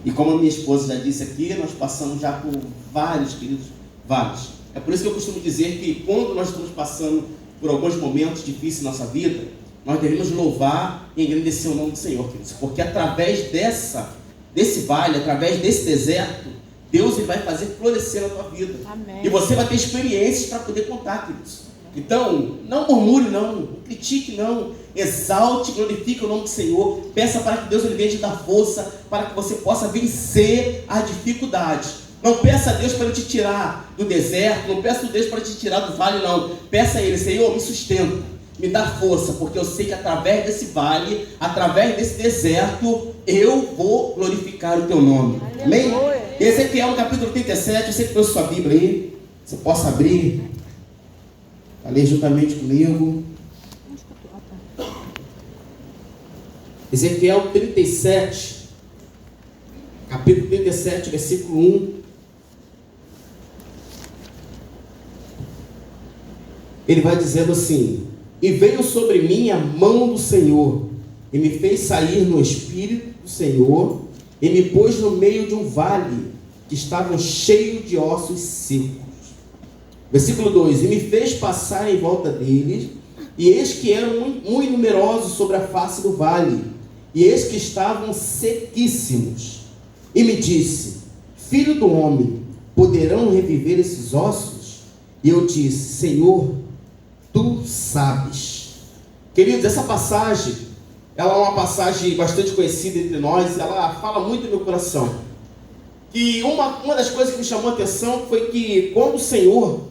E como a minha esposa já disse aqui, nós passamos já por vários, queridos, vários. É por isso que eu costumo dizer que quando nós estamos passando por alguns momentos difíceis na nossa vida, nós devemos louvar e engrandecer o nome do Senhor, queridos. Porque através desse vale, através desse deserto, Deus ele vai fazer florescer na tua vida. Amém. E você vai ter experiências para poder contar, queridos. Então, não murmure não critique não, exalte, glorifique o nome do Senhor, peça para que Deus ele venha te dar força, para que você possa vencer a dificuldade. Não peça a Deus para te tirar do deserto, não peça a Deus para te tirar do vale não, peça a Ele, Senhor, me sustenta, me dá força, porque eu sei que através desse vale, através desse deserto, eu vou glorificar o teu nome. Amém? Ezequiel no capítulo 37, você que trouxe sua Bíblia aí, você possa abrir, a ler juntamente comigo. Ezequiel 37, capítulo 37, versículo 1. Ele vai dizendo assim: e veio sobre mim a mão do Senhor, e me fez sair no espírito do Senhor, e me pôs no meio de um vale, que estava cheio de ossos secos. Versículo 2: e me fez passar em volta deles, e eis que eram muito numerosos sobre a face do vale, e eis que estavam sequíssimos. E me disse: filho do homem, poderão reviver esses ossos? E eu disse: Senhor, tu sabes. Queridos, essa passagem, ela é uma passagem bastante conhecida entre nós, ela fala muito no meu coração. E uma das coisas que me chamou a atenção foi que quando o Senhor,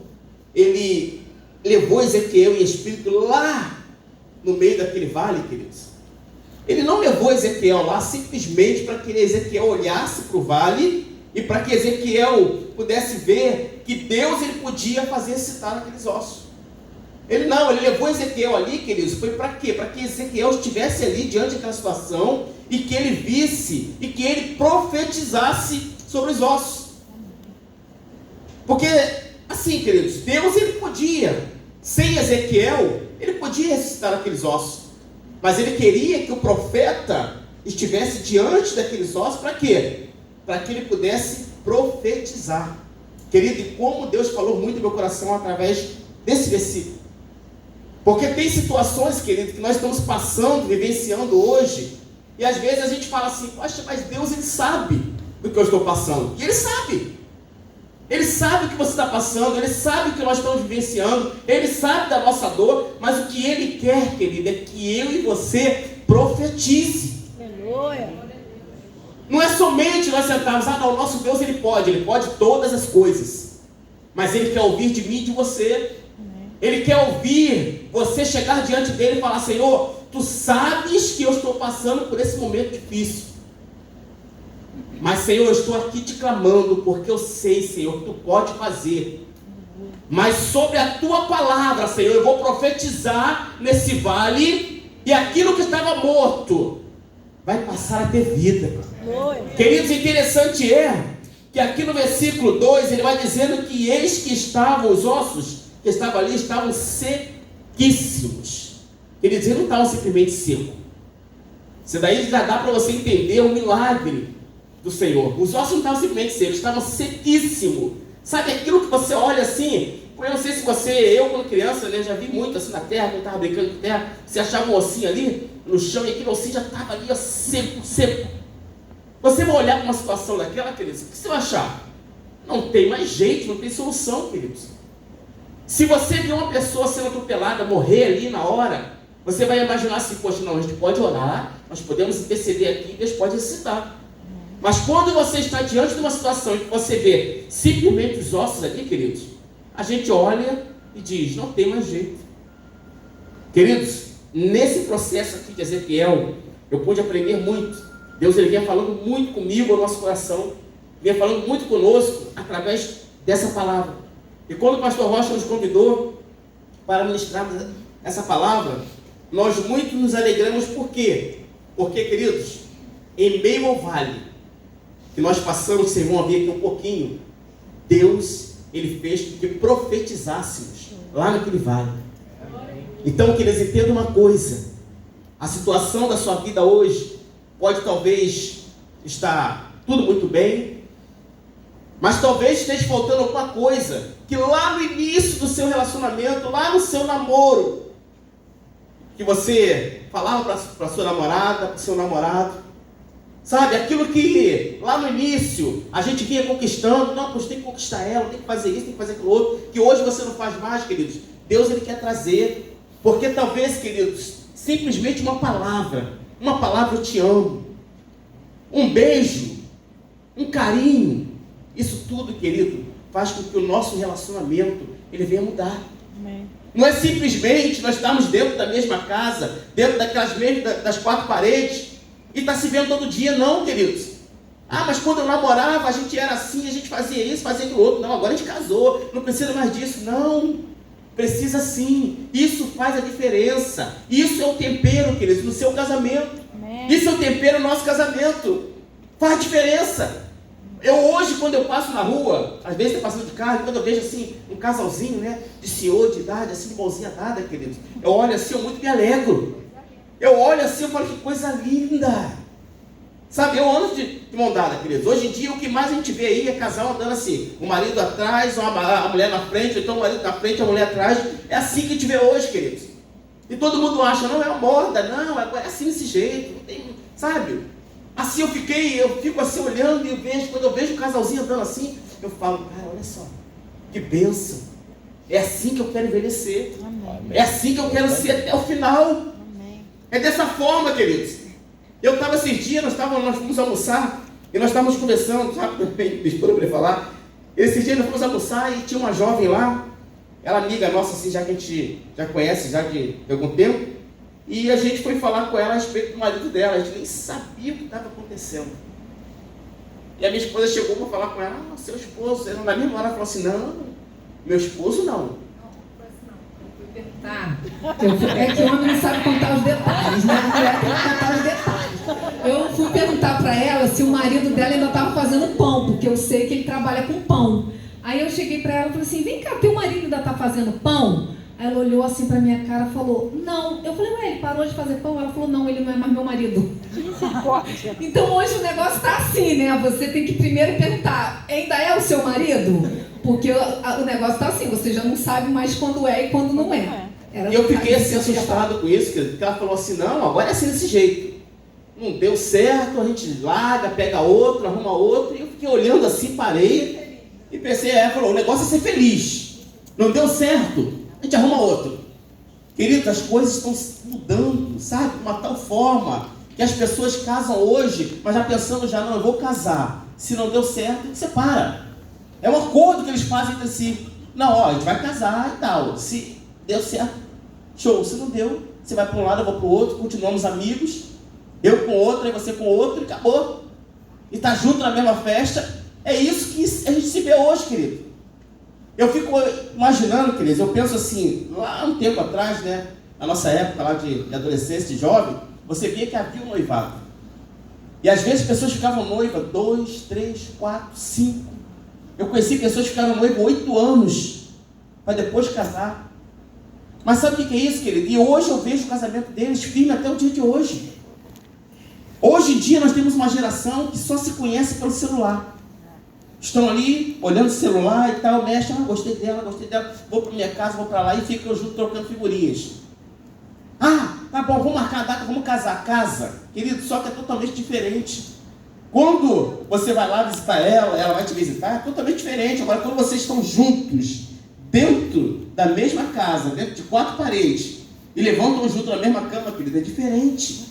ele levou Ezequiel em espírito lá no meio daquele vale, queridos, ele não levou Ezequiel lá simplesmente para que Ezequiel olhasse para o vale e para que Ezequiel pudesse ver que Deus ele podia fazer ressuscitar aqueles ossos. Ele levou Ezequiel ali, queridos, foi para quê? Para que Ezequiel estivesse ali diante daquela situação e que ele visse e que ele profetizasse sobre os ossos. Porque, assim, queridos, Deus ele podia, sem Ezequiel, ele podia ressuscitar aqueles ossos, mas ele queria que o profeta estivesse diante daqueles ossos para quê? Para que ele pudesse profetizar. Querido, e como Deus falou muito no meu coração através desse versículo. Porque tem situações, querido, que nós estamos passando, vivenciando hoje, e às vezes a gente fala assim: poxa, mas Deus ele sabe do que eu estou passando. E ele sabe. Ele sabe o que você está passando, ele sabe o que nós estamos vivenciando, ele sabe da nossa dor, mas o que ele quer, querido, é que eu e você profetize. Aleluia. Não é somente nós sentarmos: ah, não, o nosso Deus ele pode todas as coisas, mas ele quer ouvir de mim e de você. Ele quer ouvir você chegar diante dele e falar: Senhor, tu sabes que eu estou passando por esse momento difícil, mas Senhor, eu estou aqui te clamando, porque eu sei, Senhor, que tu pode fazer. Mas sobre a tua palavra, Senhor, eu vou profetizar nesse vale, e aquilo que estava morto vai passar a ter vida. Queridos, interessante é que aqui no versículo 2 ele vai dizendo que eis que estavam os ossos que estavam ali, estavam sequíssimos. Queridos, eles não estavam simplesmente secos. Isso daí já dá para você entender o milagre do Senhor. Os ossos não estavam simplesmente secos, estavam sequíssimos. Sabe aquilo que você olha assim? Eu não sei se eu quando criança, né, já vi muito assim na terra, quando estava brincando com terra, você achava um ossinho ali no chão e aquele ossinho já estava ali, ó, seco. Você vai olhar para uma situação daquela, queridos, o que você vai achar? Não tem mais jeito, não tem solução, queridos. Se você vê uma pessoa sendo atropelada, morrer ali na hora, você vai imaginar assim: poxa, não, a gente pode orar, nós podemos interceder aqui, Deus pode ressuscitar. Mas quando você está diante de uma situação em que você vê simplesmente os ossos ali, queridos, a gente olha e diz: não tem mais jeito. Queridos, nesse processo aqui de Ezequiel, eu pude aprender muito. Deus ele vinha falando muito comigo, no nosso coração, vinha falando muito conosco através dessa palavra. E quando o pastor Rocha nos convidou para ministrarmos essa palavra, nós muito nos alegramos. Por quê? Porque, queridos, em meio ao vale que nós passamos, vocês vão ver aqui um pouquinho, Deus, ele fez com que profetizássemos lá naquele vale. Então, queridos, entenda uma coisa: a situação da sua vida hoje pode talvez estar tudo muito bem, mas talvez esteja faltando alguma coisa, que lá no início do seu relacionamento, lá no seu namoro, que você falava para sua namorada, para o seu namorado, sabe, aquilo que lá no início a gente vinha conquistando, não, pois tem que conquistar ela, tem que fazer isso, tem que fazer aquilo outro, que hoje você não faz mais, queridos. Deus, Ele quer trazer, porque talvez, queridos, simplesmente uma palavra eu te amo, um beijo, um carinho, isso tudo, querido, faz com que o nosso relacionamento, ele venha mudar. Amém. Não é simplesmente nós estarmos dentro da mesma casa, dentro das quatro paredes, e está se vendo todo dia, não, queridos. Ah, mas quando eu namorava, a gente era assim, a gente fazia isso, fazia aquilo outro. Não, agora a gente casou, não precisa mais disso. Não, precisa sim. Isso faz a diferença. Isso é o tempero, queridos, no seu casamento. Amém. Isso é o tempero no nosso casamento. Faz diferença. Eu hoje, quando eu passo na rua, às vezes estou passando de carro, quando eu vejo assim, um casalzinho, né, de senhor, de idade, assim, de mãozinha dada, queridos, eu olho assim, eu muito me alegro. Eu olho assim, eu falo, que coisa linda. Sabe, eu ando de mão dada, queridos. Hoje em dia, o que mais a gente vê aí é casal andando assim, o marido atrás, a mulher na frente, ou então o marido na frente, a mulher atrás. É assim que a gente vê hoje, queridos. E todo mundo acha, não, é uma moda, não, é assim desse jeito, não tem, sabe? Assim eu fico assim olhando e vejo, quando eu vejo o casalzinho andando assim, eu falo, cara, olha só, que bênção. É assim que eu quero envelhecer. Amém. É assim que eu quero ser até o final. Amém. É dessa forma, queridos. Eu estava esses dias, nós fomos almoçar, e nós estávamos conversando, sabe, minha esposa para falar, esses dias nós fomos almoçar e tinha uma jovem lá, ela amiga nossa, assim, já que a gente já conhece, já de algum tempo, e a gente foi falar com ela a respeito do marido dela, a gente nem sabia o que estava acontecendo. E a minha esposa chegou para falar com ela, seu esposo, ela na mesma hora falou assim, não, meu esposo não. É que o homem não sabe contar os detalhes, né? A mulher tem que contar os detalhes. Eu fui perguntar para ela se o marido dela ainda estava fazendo pão, porque eu sei que ele trabalha com pão. Aí eu cheguei para ela e falei assim, vem cá, teu marido ainda está fazendo pão? Aí ela olhou assim pra minha cara e falou, não. Eu falei, ué, ele parou de fazer pão? Ela falou, não, ele não é mais meu marido. Então hoje o negócio tá assim, né? Você tem que primeiro perguntar, ainda é o seu marido? Porque o negócio tá assim, você já não sabe mais quando é e quando não é. E eu fiquei assim assustado com isso, porque ela falou assim, não, agora é assim desse jeito. Não deu certo, a gente larga, pega outro, arruma outro. E eu fiquei olhando assim, parei e pensei, falou, o negócio é ser feliz. Não deu certo, a gente arruma outro. Queridos, as coisas estão mudando, sabe? De uma tal forma que as pessoas casam hoje, mas já pensando já, não, eu vou casar. Se não deu certo, a gente separa. É um acordo que eles fazem entre si. Não, ó, a gente vai casar e tal. Se deu certo, show. Se não deu, você vai para um lado, eu vou para o outro, continuamos amigos. Eu com outro, aí você com outro e acabou. E tá junto na mesma festa. É isso que a gente se vê hoje, querido. Eu fico imaginando, queridos, eu penso assim, lá um tempo atrás, né, na nossa época lá de adolescência, de jovem, você via que havia um noivado. E às vezes as pessoas ficavam noivas 2, 3, 4, 5. Eu conheci pessoas que ficaram noivas 8 anos, para depois casar. Mas sabe o que é isso, querido? E hoje eu vejo o casamento deles firme até o dia de hoje. Hoje em dia nós temos uma geração que só se conhece pelo celular. Estão ali, olhando o celular e tal, mexe, gostei dela, vou para minha casa, vou para lá e ficam junto trocando figurinhas. Ah, tá bom, vamos marcar a data, vamos casar. Casa, querido, só que é totalmente diferente. Quando você vai lá visitar ela, ela vai te visitar, é totalmente diferente. Agora, quando vocês estão juntos, dentro da mesma casa, dentro de 4 paredes, e levantam junto na mesma cama, querido, é diferente.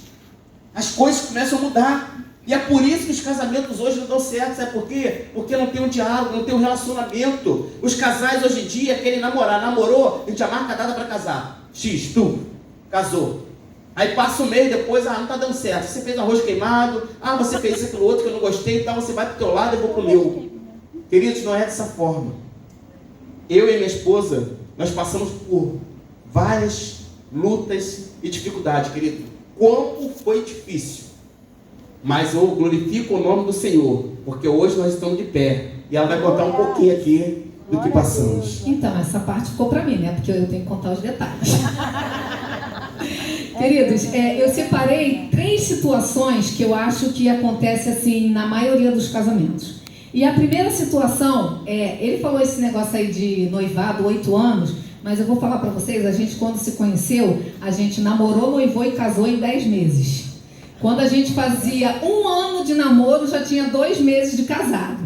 As coisas começam a mudar. E é por isso que os casamentos hoje não dão certo, sabe por quê? Porque não tem um diálogo, não tem um relacionamento. Os casais hoje em dia querem namorar. Namorou, a gente já marca a data para casar. X, tu, casou. Aí passa um mês depois, não está dando certo. Você fez arroz queimado, você fez isso, aquilo outro que eu não gostei, então você vai para o teu lado e eu vou para o meu. Queridos, não é dessa forma. Eu e minha esposa, nós passamos por várias lutas e dificuldades, querido. Quanto foi difícil. Mas eu glorifico o nome do Senhor, porque hoje nós estamos de pé. E ela vai contar um pouquinho aqui do que passamos. Então, essa parte ficou para mim, né? Porque eu tenho que contar os detalhes. Queridos, eu separei 3 situações que eu acho que acontece assim na maioria dos casamentos. E a primeira situação ele falou esse negócio aí de noivado, 8 anos, mas eu vou falar para vocês, a gente quando se conheceu, a gente namorou, noivou e casou em 10 meses. Quando a gente fazia 1 ano de namoro, já tinha 2 meses de casado,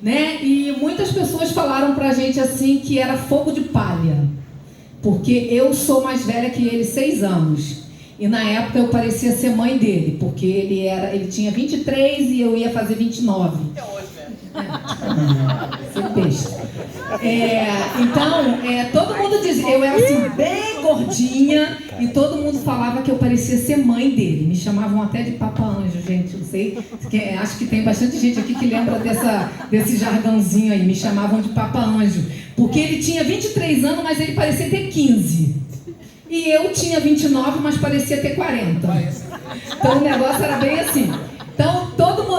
né? E muitas pessoas falaram pra gente assim que era fogo de palha, porque eu sou mais velha que ele 6 anos. E na época eu parecia ser mãe dele, porque ele tinha 23 e eu ia fazer 29. É hoje, né? Ser besta. Então, todo mundo dizia, eu era assim, bem gordinha, e todo mundo falava que eu parecia ser mãe dele. Me chamavam até de Papa Anjo, gente, não sei, acho que tem bastante gente aqui que lembra desse jargãozinho aí, me chamavam de Papa Anjo, porque ele tinha 23 anos, mas ele parecia ter 15. E eu tinha 29, mas parecia ter 40. Então o negócio era bem assim. Então,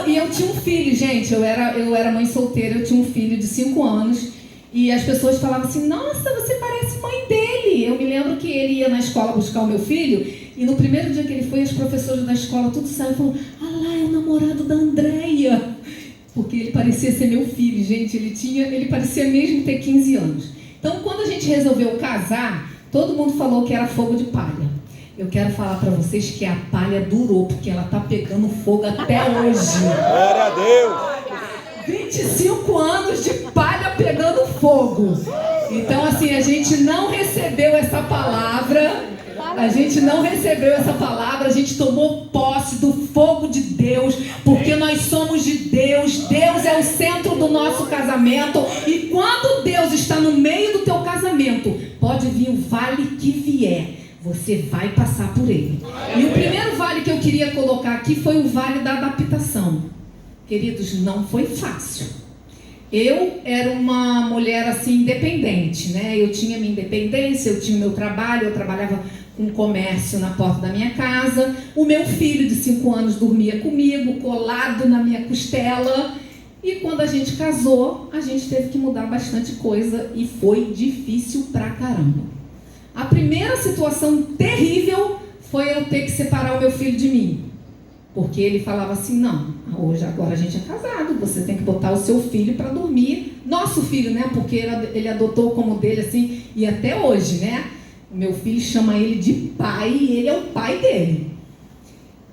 e eu tinha um filho, gente, eu era mãe solteira, eu tinha um filho de 5 anos, e as pessoas falavam assim, nossa, você parece mãe dele. Eu me lembro que ele ia na escola buscar o meu filho, e no primeiro dia que ele foi, os professores da escola tudo saíram e falaram, ah lá, é o namorado da Andréia. Porque ele parecia ser meu filho, gente, ele parecia mesmo ter 15 anos. Então, quando a gente resolveu casar, todo mundo falou que era fogo de palha. Eu quero falar para vocês que a palha durou, porque ela tá pegando fogo até hoje. Glória a Deus! 25 anos de palha pegando fogo. Então, assim, a gente não recebeu essa palavra. A gente tomou posse do fogo de Deus, porque nós somos de Deus. Deus é o centro do nosso casamento. E quando Deus está no meio do teu casamento, pode vir o vale que vier, você vai passar por ele. E o primeiro vale que eu queria colocar aqui foi o vale da adaptação. Queridos, não foi fácil. Eu era uma mulher assim independente, né? Eu tinha minha independência, eu tinha meu trabalho, eu trabalhava com comércio na porta da minha casa. O meu filho de 5 anos dormia comigo, colado na minha costela. E quando a gente casou, a gente teve que mudar bastante coisa e foi difícil pra caramba. A primeira situação terrível foi eu ter que separar o meu filho de mim. Porque ele falava assim, não, agora a gente é casado, você tem que botar o seu filho para dormir. Nosso filho, né? Porque ele adotou como dele assim, e até hoje, né? O meu filho chama ele de pai e ele é o pai dele.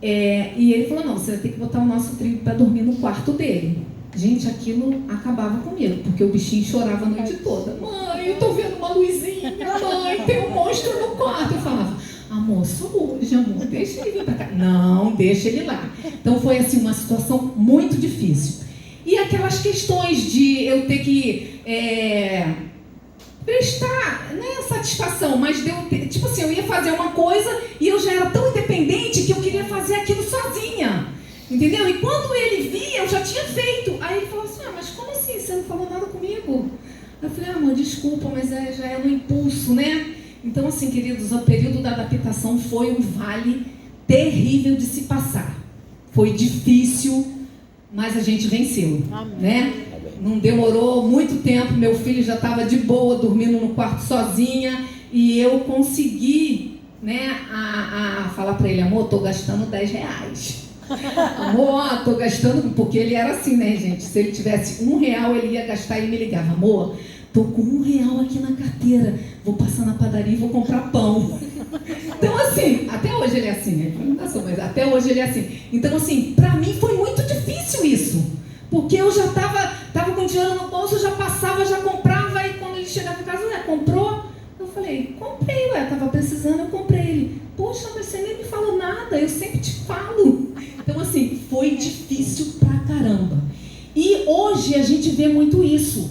E ele falou, não, você vai ter que botar o nosso filho para dormir no quarto dele. Gente, aquilo acabava comigo, porque o bichinho chorava a noite toda. Mãe, eu tô vendo uma luzinha, mãe, tem um monstro no quarto. Eu falava, amor, só hoje, amor, deixa ele vir pra cá. Não, deixa ele lá. Então foi assim uma situação muito difícil. E aquelas questões de eu ter que prestar, não é satisfação, mas tipo assim, eu ia fazer uma coisa e eu já era tão independente que eu queria fazer aquilo sozinha. Entendeu? E quando ele via, eu já tinha feito. Aí ele falou assim, mas como assim? Você não falou nada comigo? Eu falei, amor, desculpa, mas já é no impulso, né? Então, assim, queridos, o período da adaptação foi um vale terrível de se passar. Foi difícil, mas a gente venceu, né? Não demorou muito tempo, meu filho já estava de boa, dormindo no quarto sozinha, e eu consegui, né, a falar para ele, amor, estou gastando R$10. Amor, tô gastando, porque ele era assim, né, gente? Se ele tivesse R$1, ele ia gastar e me ligava, amor, tô com R$1 aqui na carteira, vou passar na padaria e vou comprar pão. Então, assim, até hoje ele é assim, né? Mas até hoje ele é assim. Então, assim, pra mim foi muito difícil isso, porque eu já tava com dinheiro no bolso, já passava, já comprava, e quando ele chegava em casa, comprou? Eu falei, comprei, tava precisando, eu comprei. Ele, poxa, mas você nem me falou nada, eu sempre te falo. Então, assim, foi difícil pra caramba. E hoje a gente vê muito isso.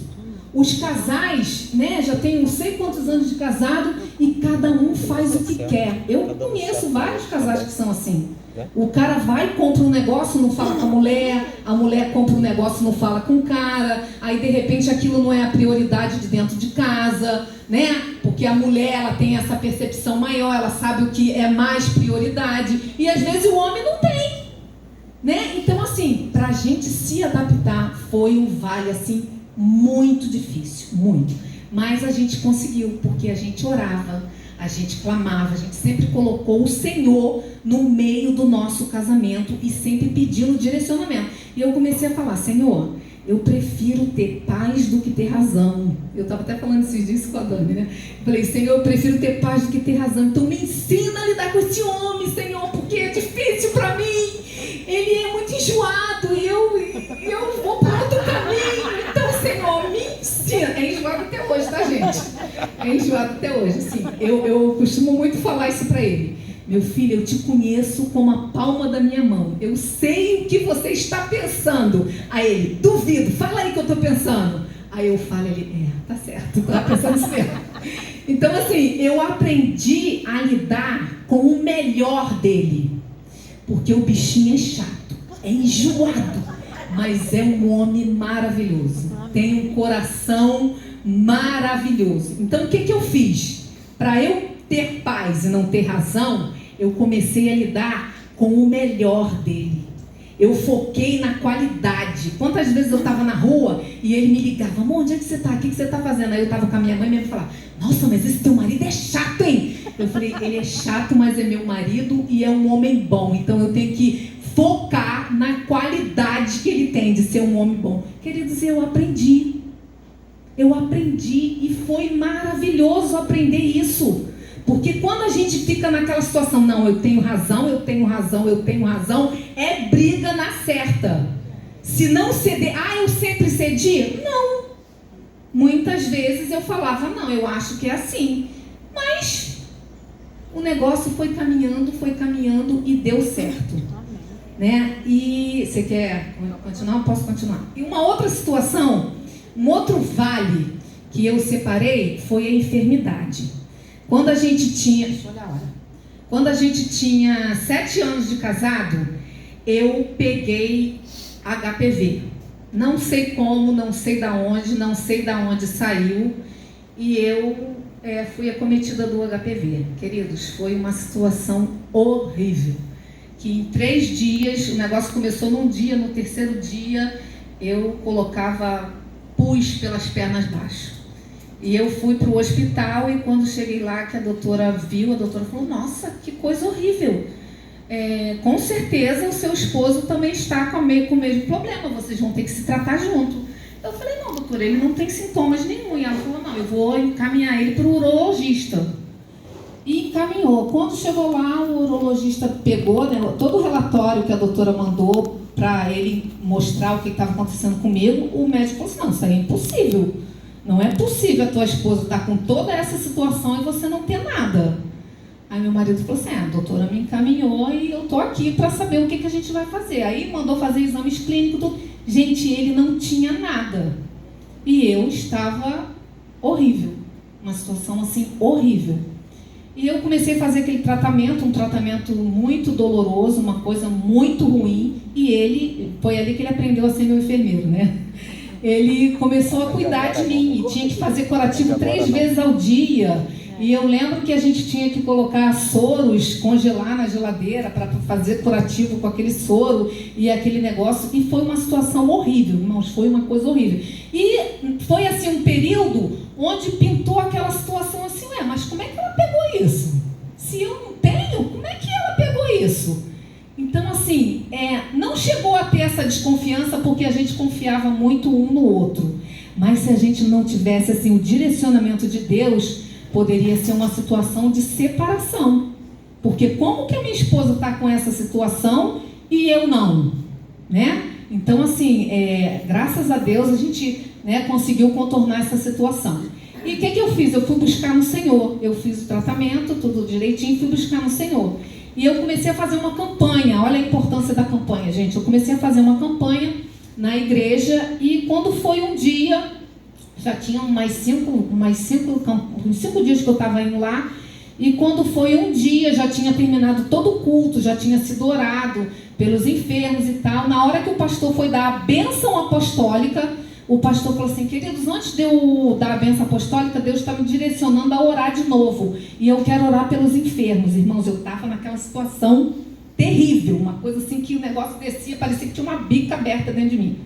Os casais, né, já tem não sei quantos anos de casado e cada um faz o que quer. Eu conheço vários casais que são assim. O cara vai, compra um negócio, não fala com a mulher compra um negócio, não fala com o cara, aí de repente aquilo não é a prioridade de dentro de casa, né? Porque a mulher, ela tem essa percepção maior, ela sabe o que é mais prioridade, e às vezes o homem não tem, né? Então, assim, pra gente se adaptar foi um vale, assim, muito difícil, muito. Mas a gente conseguiu, porque a gente orava, A gente clamava, a gente sempre colocou o Senhor no meio do nosso casamento e sempre pedindo direcionamento. E eu comecei a falar: Senhor, eu prefiro ter paz do que ter razão. Eu estava até falando esses dias com a Dani, né? Eu falei: Senhor, eu prefiro ter paz do que ter razão. Então me ensina a lidar com esse homem, Senhor, porque é difícil para mim. Ele é muito enjoado e eu vou para outro caminho. Então, Senhor, me ensina. É enjoado até hoje, tá, gente? É enjoado até hoje, assim. Eu costumo muito falar isso para ele. Meu filho, eu te conheço como a palma da minha mão. Eu sei o que você está pensando. Aí ele: duvido, fala aí o que eu estou pensando. Aí eu falo, ele: tá certo, estou pensando isso mesmo. Então, assim, eu aprendi a lidar com o melhor dele. Porque o bichinho é chato, é enjoado, mas é um homem maravilhoso. Tem um coração maravilhoso. Então, o que eu fiz? Para eu ter paz e não ter razão, eu comecei a lidar com o melhor dele. Eu foquei na qualidade. Quantas vezes eu estava na rua e ele me ligava: amor, onde é que você está? O que você está fazendo? Aí eu estava com a minha mãe e minha mãe falava: nossa, mas esse teu marido é chato, hein? Eu falei: ele é chato, mas é meu marido e é um homem bom. Então eu tenho que focar na qualidade que ele tem de ser um homem bom. Queridos, eu aprendi. E foi maravilhoso aprender isso. Porque quando a gente fica naquela situação: não, eu tenho razão, é briga na certa. Se não ceder, eu sempre cedi? Não. Muitas vezes eu falava: não, eu acho que é assim. Mas o negócio foi caminhando e deu certo. Né? E você quer continuar? Eu posso continuar. E uma outra situação, um outro vale que eu separei foi a enfermidade. Quando a gente tinha, deixa eu olhar a hora. Quando a gente tinha 7 anos de casado, eu peguei HPV. Não sei como, não sei da onde saiu, e eu fui acometida do HPV. Queridos, foi uma situação horrível. Que em 3 dias, o negócio começou num dia, no terceiro dia, eu colocava pus pelas pernas baixo. E eu fui para o hospital e quando cheguei lá, que a doutora viu, a doutora falou: nossa, que coisa horrível. Com certeza o seu esposo também está com o mesmo problema, vocês vão ter que se tratar junto. Eu falei: não, doutora, ele não tem sintomas nenhum. E ela falou: não, eu vou encaminhar ele para o urologista. E encaminhou. Quando chegou lá, o urologista pegou, né, todo o relatório que a doutora mandou para ele mostrar o que estava acontecendo comigo. O médico falou assim: não, isso aí é impossível. Não é possível a tua esposa estar com toda essa situação e você não ter nada. Aí meu marido falou assim: a doutora me encaminhou e eu tô aqui para saber o que a gente vai fazer. Aí mandou fazer exames clínicos, tudo. Gente, ele não tinha nada. E eu estava horrível. Uma situação assim, horrível. E eu comecei a fazer aquele tratamento, um tratamento muito doloroso, uma coisa muito ruim. E foi ali que ele aprendeu a ser meu enfermeiro, né? Ele começou a cuidar de mim e tinha que fazer curativo 3 vezes ao dia. E eu lembro que a gente tinha que colocar soros, congelar na geladeira para fazer curativo com aquele soro e aquele negócio. E foi uma situação horrível, irmãos, foi uma coisa horrível. E foi assim um período onde pintou aquela situação assim: mas como é que ela pegou isso? Se eu não tenho, como é que ela pegou isso? Então, assim, não chegou a ter essa desconfiança porque a gente confiava muito um no outro. Mas se a gente não tivesse assim, o direcionamento de Deus, poderia ser uma situação de separação. Porque como que a minha esposa está com essa situação e eu não? Né? Então, assim, graças a Deus a gente, né, conseguiu contornar essa situação. E o que eu fiz? Eu fui buscar no Senhor. Eu fiz o tratamento, tudo direitinho, fui buscar no Senhor. E eu comecei a fazer uma campanha. Olha a importância da campanha, gente. Eu comecei a fazer uma campanha na igreja e quando foi um dia, já tinha mais 5 dias que eu estava indo lá, e quando foi um dia, já tinha terminado todo o culto, já tinha sido orado pelos enfermos e tal. Na hora que o pastor foi dar a bênção apostólica, o pastor falou assim: queridos, antes de eu dar a bênção apostólica, Deus está me direcionando a orar de novo. E eu quero orar pelos enfermos. Irmãos, eu estava naquela situação terrível. Uma coisa assim que o negócio descia, parecia que tinha uma bica aberta dentro de mim.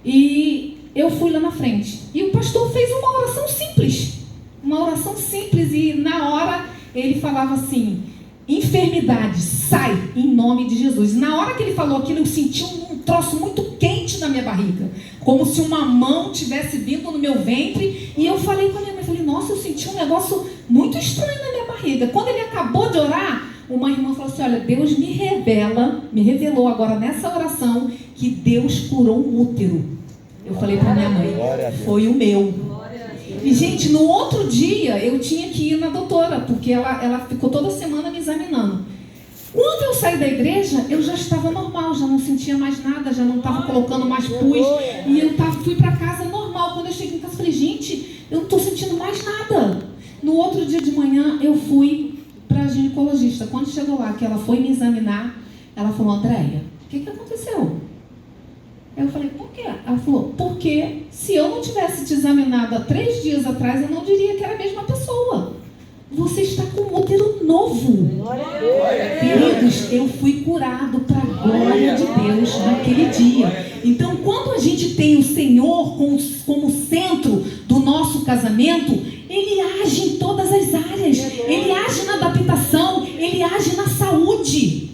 E eu fui lá na frente. E o pastor fez uma oração simples. Uma oração simples. E na hora ele falava assim: enfermidade, sai em nome de Jesus. Na hora que ele falou aquilo, eu senti um troço muito quente na minha barriga, como se uma mão tivesse vindo no meu ventre. E eu falei com a minha mãe, falei: nossa, eu senti um negócio muito estranho na minha barriga. Quando ele acabou de orar, uma irmã falou assim: olha, Deus me revelou agora nessa oração que Deus curou um útero. Eu falei para minha mãe: foi o meu. E, gente, no outro dia eu tinha que ir na doutora, porque ela ficou toda semana me examinando. Quando eu saí da igreja, eu já estava normal, já não sentia mais nada, já não estava colocando mais pus. E eu fui para casa normal. Quando eu cheguei em casa, eu falei: gente, eu não estou sentindo mais nada. No outro dia de manhã, eu fui para a ginecologista. Quando chegou lá, que ela foi me examinar, ela falou: Andréia, o que aconteceu? Eu falei: por quê? Ela falou: porque se eu não tivesse te examinado há 3 dias atrás, eu não diria que era a mesma pessoa. Você está com um útero novo. Queridos, eu fui curado para a glória de Deus naquele dia. Então, quando a gente tem o Senhor como centro do nosso casamento, Ele age em todas as áreas. Ele age na adaptação, Ele age na saúde.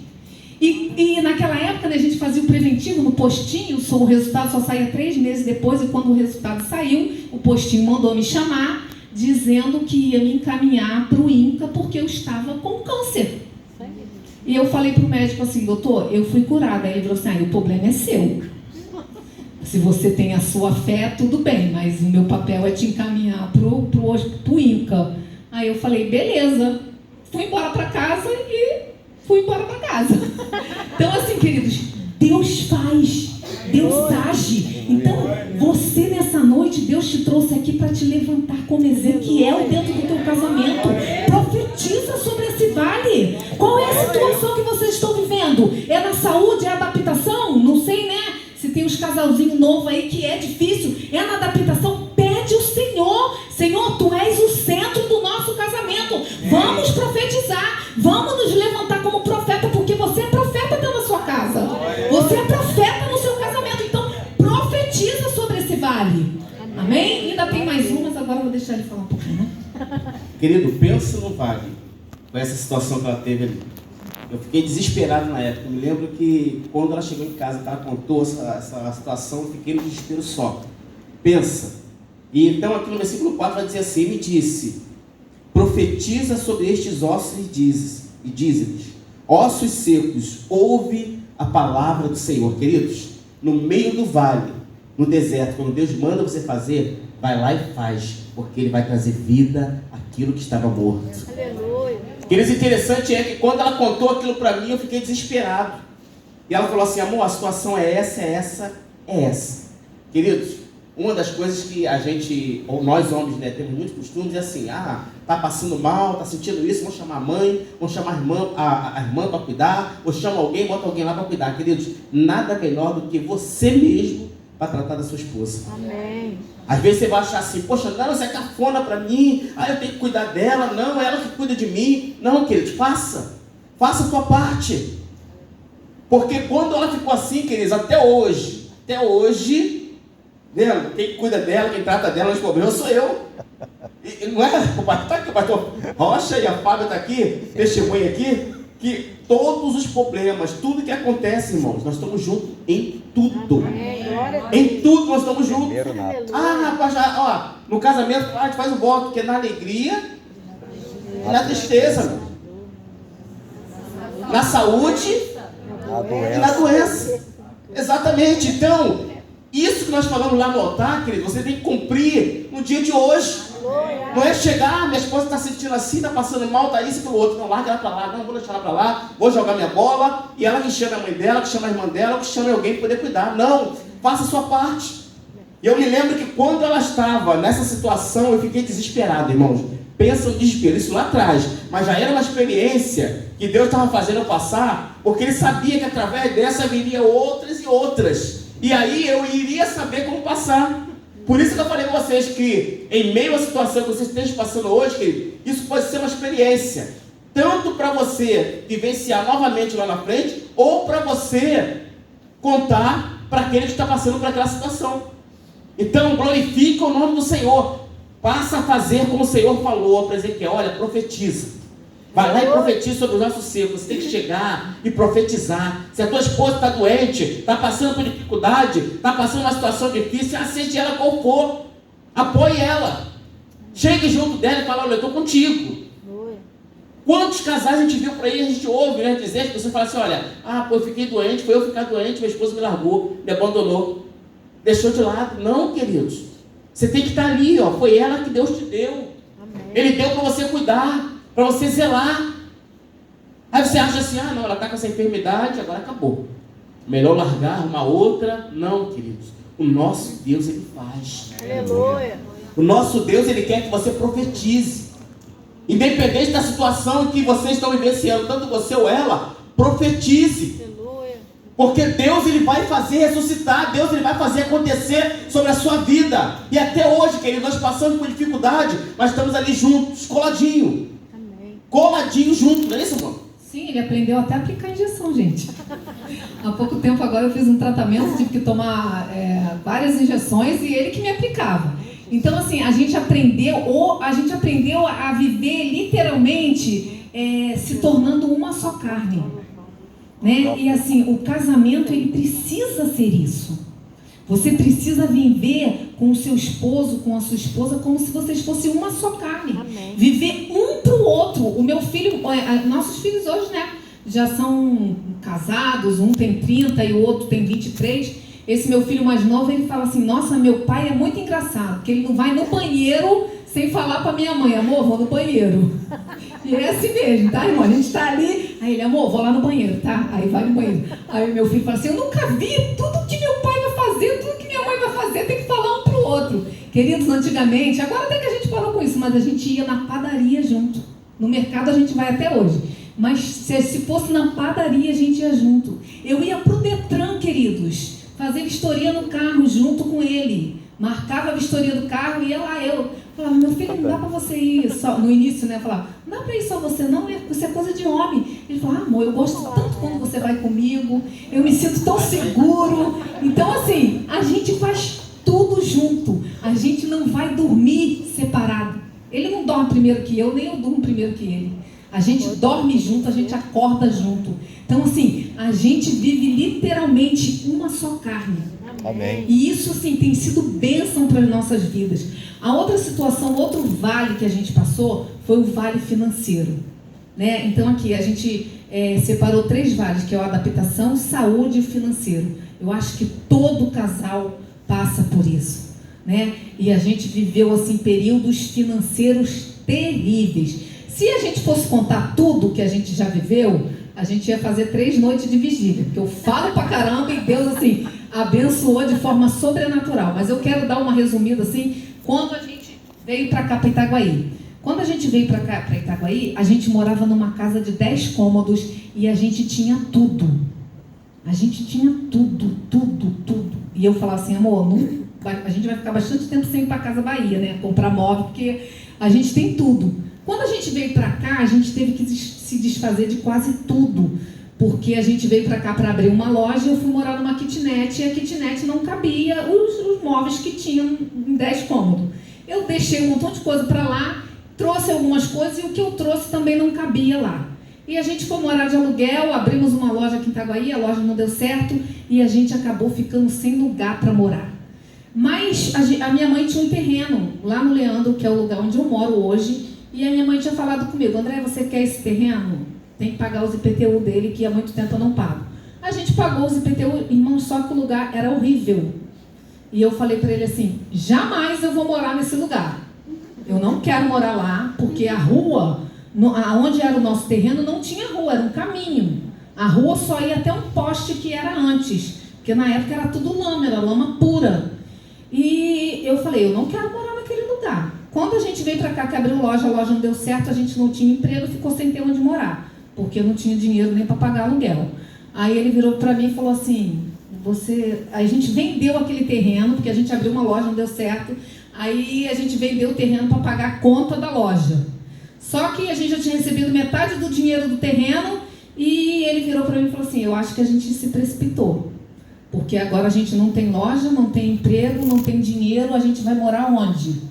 E naquela época, né, a gente fazia o preventivo no postinho, o resultado só saía 3 meses depois, e quando o resultado saiu, o postinho mandou me chamar, dizendo que ia me encaminhar para o INCA, porque eu estava com câncer. E eu falei para o médico assim: doutor, eu fui curada. Aí ele falou assim: o problema é seu. Se você tem a sua fé, tudo bem, mas o meu papel é te encaminhar para o INCA. Aí eu falei: beleza. Fui embora para casa e fui embora para casa. Então, assim, queridos, Deus faz, Deus age. Então, você nessa noite, Deus te trouxe aqui para te levantar como Ezequiel dentro do teu casamento. Profetiza sobre esse vale. Qual é a situação que vocês estão vivendo? É na saúde? É adaptação? Não sei, né? Se tem uns casalzinhos novos aí que é difícil. É na adaptação? Pede o Senhor. Senhor, Tu és o centro do nosso casamento. Vamos profetizar. Vamos nos levantar como profeta, porque você é profeta dentro da sua casa. Você é profeta no seu casamento. Então, profetiza sobre esse vale. Amém? Ainda tem mais um, mas agora eu vou deixar ele falar um pouquinho, né? Querido, pensa no vale, com essa situação que ela teve ali. Eu fiquei desesperado na época. Eu me lembro que quando ela chegou em casa, ela contou essa situação, eu fiquei no desespero só. Pensa. E então aqui no versículo 4 vai dizer assim: me disse, profetiza sobre estes ossos e dize-lhes: ossos secos, ouve a palavra do Senhor. Queridos, no meio do vale, no deserto, quando Deus manda você fazer, vai lá e faz, porque Ele vai trazer vida àquilo que estava morto. Aleluia. Queridos, interessante é que quando ela contou aquilo para mim, eu fiquei desesperado. E ela falou assim: amor, a situação é essa, é essa, é essa. Queridos, uma das coisas que a gente, ou nós homens, né, temos muitos costumes, é assim: tá passando mal, tá sentindo isso, vamos chamar a mãe, vamos chamar a irmã para cuidar, ou chama alguém, bota alguém lá para cuidar. Queridos, nada melhor do que você mesmo para tratar da sua esposa. Amém. Às vezes você vai achar assim: poxa, não, isso é cafona para mim, eu tenho que cuidar dela, não, ela que cuida de mim. Não, queridos, faça a tua parte. Porque quando ela ficou assim, queridos, até hoje, vendo? Quem cuida dela, quem trata dela nos problemas sou eu. E não é? O pastor Rocha e a Fábio está aqui, testemunha aqui, que todos os problemas, tudo que acontece, irmãos, nós estamos juntos em tudo. Em tudo nós estamos juntos. Rapaz, no casamento a gente faz o voto, que é na alegria e na tristeza, na saúde e na doença. Exatamente. Então, isso que nós falamos lá no altar, querido, você tem que cumprir no dia de hoje. Não é chegar: minha esposa está sentindo assim, está passando mal, está isso e pelo outro. Não, larga ela para lá, não vou deixar ela para lá, vou jogar minha bola, e ela que chama a mãe dela, que chama a irmã dela, que chama alguém para poder cuidar. Não, faça a sua parte. E eu me lembro que quando ela estava nessa situação, eu fiquei desesperado, irmãos. Pensa no desespero, isso lá atrás, mas já era uma experiência que Deus estava fazendo eu passar, porque Ele sabia que através dessa viria outras e outras. E aí eu iria saber como passar. Por isso que eu falei com vocês que, em meio à situação que vocês estejam passando hoje, querido, isso pode ser uma experiência, tanto para você vivenciar novamente lá na frente, ou para você contar para aquele que está passando por aquela situação. Então, glorifica o nome do Senhor. Passa a fazer como o Senhor falou para Ezequiel: olha, profetiza. Vai lá e profetiza sobre o nosso ser. Você tem que chegar e profetizar. Se a tua esposa está doente, está passando por dificuldade, está passando uma situação difícil, assiste ela qual for. Apoie ela. Chegue junto dela e fala: olha, eu estou contigo. Quantos casais a gente viu por aí, a gente ouve, né, dizer, as pessoas falam assim: olha, eu fiquei doente, foi eu ficar doente, minha esposa me largou, me abandonou, deixou de lado. Não, queridos. Você tem que estar ali, ó. Foi ela que Deus te deu. Amém. Ele deu para você cuidar, para você zelar. Aí você acha assim: não, ela está com essa enfermidade, agora acabou. Melhor largar uma outra. Não, queridos. O nosso Deus, Ele faz. Aleluia. O nosso Deus, Ele quer que você profetize. Independente da situação em que vocês estão vivenciando, tanto você ou ela, profetize. Aleluia. Porque Deus, Ele vai fazer ressuscitar. Deus, Ele vai fazer acontecer sobre a sua vida. E até hoje, querido, nós passamos por dificuldade, mas estamos ali juntos, coladinho. Amém. Coladinho junto, não é isso, irmão? Sim, ele aprendeu até a aplicar injeção, gente. Há pouco tempo agora eu fiz um tratamento, tive que tomar várias injeções e ele que me aplicava. Então, assim, a gente aprendeu a viver literalmente se tornando uma só carne, né? E assim, o casamento, ele precisa ser isso. Você precisa viver com o seu esposo, com a sua esposa, como se vocês fossem uma só carne. Amém. Viver um para o outro. O meu filho, nossos filhos hoje, né, já são casados, um tem 30 e o outro tem 23. Esse meu filho mais novo, ele fala assim: nossa, meu pai é muito engraçado, porque ele não vai no banheiro sem falar para minha mãe: amor, vou no banheiro. E é assim mesmo, tá, irmão? A gente tá ali, aí ele: amor, vou lá no banheiro, tá? Aí vai no banheiro. Aí meu filho fala assim: eu nunca vi tudo que meu pai vai fazer, tudo que minha mãe vai fazer, tem que falar um pro outro. Queridos, antigamente, agora até que a gente parou com isso, mas a gente ia na padaria junto. No mercado a gente vai até hoje. Mas se fosse na padaria, a gente ia junto. Eu ia pro Detran, queridos, fazer vistoria no carro junto com ele. Marcava a vistoria do carro e ia lá. Eu falava: meu filho, não dá para você ir só. No início, né? Eu falava: não dá para ir só você, não, isso é coisa de homem. Ele falava: amor, eu gosto tanto quando você vai comigo, eu me sinto tão seguro. Então, assim, a gente faz tudo junto. A gente não vai dormir separado. Ele não dorme primeiro que eu, nem eu durmo primeiro que ele. A gente dorme junto, a gente acorda junto. Então, assim, a gente vive literalmente uma só carne. Amém. E isso, assim, tem sido bênção para as nossas vidas. A outra situação, outro vale que a gente passou foi o vale financeiro, né? Então, aqui a gente separou 3 vales, que é a adaptação, saúde e financeiro. Eu acho que todo casal passa por isso, né? E a gente viveu, assim, períodos financeiros terríveis. Se a gente fosse contar tudo que a gente já viveu, a gente ia fazer 3 noites de vigília, porque eu falo pra caramba e Deus, assim, abençoou de forma sobrenatural. Mas eu quero dar uma resumida, assim, quando a gente veio para cá, para Itaguaí. Quando a gente veio para cá, para Itaguaí, a gente morava numa casa de 10 cômodos e a gente tinha tudo. A gente tinha tudo. E eu falava assim: amor, a gente vai ficar bastante tempo sem ir para Casa Bahia, né? Comprar móvel, porque a gente tem tudo. Quando a gente veio para cá, a gente teve que se desfazer de quase tudo, porque a gente veio para cá para abrir uma loja e eu fui morar numa kitnet, e a kitnet não cabia os móveis que tinham em 10 cômodos. Eu deixei um montão de coisa para lá, trouxe algumas coisas e o que eu trouxe também não cabia lá. E a gente foi morar de aluguel, abrimos uma loja aqui em Itaguaí, a loja não deu certo e a gente acabou ficando sem lugar para morar. Mas a minha mãe tinha um terreno lá no Leandro, que é o lugar onde eu moro hoje, e a minha mãe tinha falado comigo: André, você quer esse terreno? Tem que pagar os IPTU dele, que há muito tempo eu não pago. A gente pagou os IPTU, irmão, só que o lugar era horrível. E eu falei para ele assim: jamais eu vou morar nesse lugar. Eu não quero morar lá, porque a rua, onde era o nosso terreno, não tinha rua, era um caminho. A rua só ia até um poste que era antes, porque na época era tudo lama, era lama pura. E eu falei: eu não quero morar naquele lugar. Quando a gente veio para cá, que abriu loja, a loja não deu certo, a gente não tinha emprego, ficou sem ter onde morar, porque eu não tinha dinheiro nem para pagar aluguel. Aí ele virou para mim e falou assim: a gente vendeu aquele terreno, porque a gente abriu uma loja, não deu certo, aí a gente vendeu o terreno para pagar a conta da loja. Só que a gente já tinha recebido metade do dinheiro do terreno e ele virou para mim e falou assim: eu acho que a gente se precipitou, porque agora a gente não tem loja, não tem emprego, não tem dinheiro, a gente vai morar onde?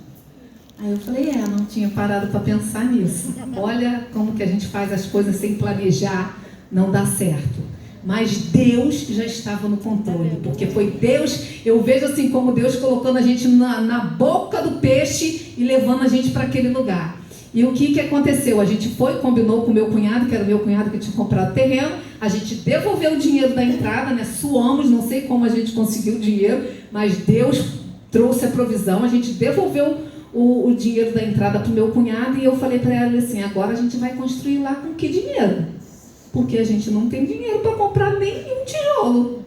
Aí eu falei, não tinha parado para pensar nisso. Olha como que a gente faz as coisas sem planejar, não dá certo. Mas Deus já estava no controle, porque foi Deus, eu vejo assim como Deus colocando a gente na boca do peixe e levando a gente para aquele lugar. E o que aconteceu? A gente combinou com o meu cunhado, que era o meu cunhado que tinha comprado terreno, a gente devolveu o dinheiro da entrada, né? Suamos, não sei como a gente conseguiu o dinheiro, mas Deus trouxe a provisão, a gente devolveu o dinheiro da entrada para o meu cunhado e eu falei para ela assim, agora a gente vai construir lá com que dinheiro? Porque a gente não tem dinheiro para comprar nem um tijolo.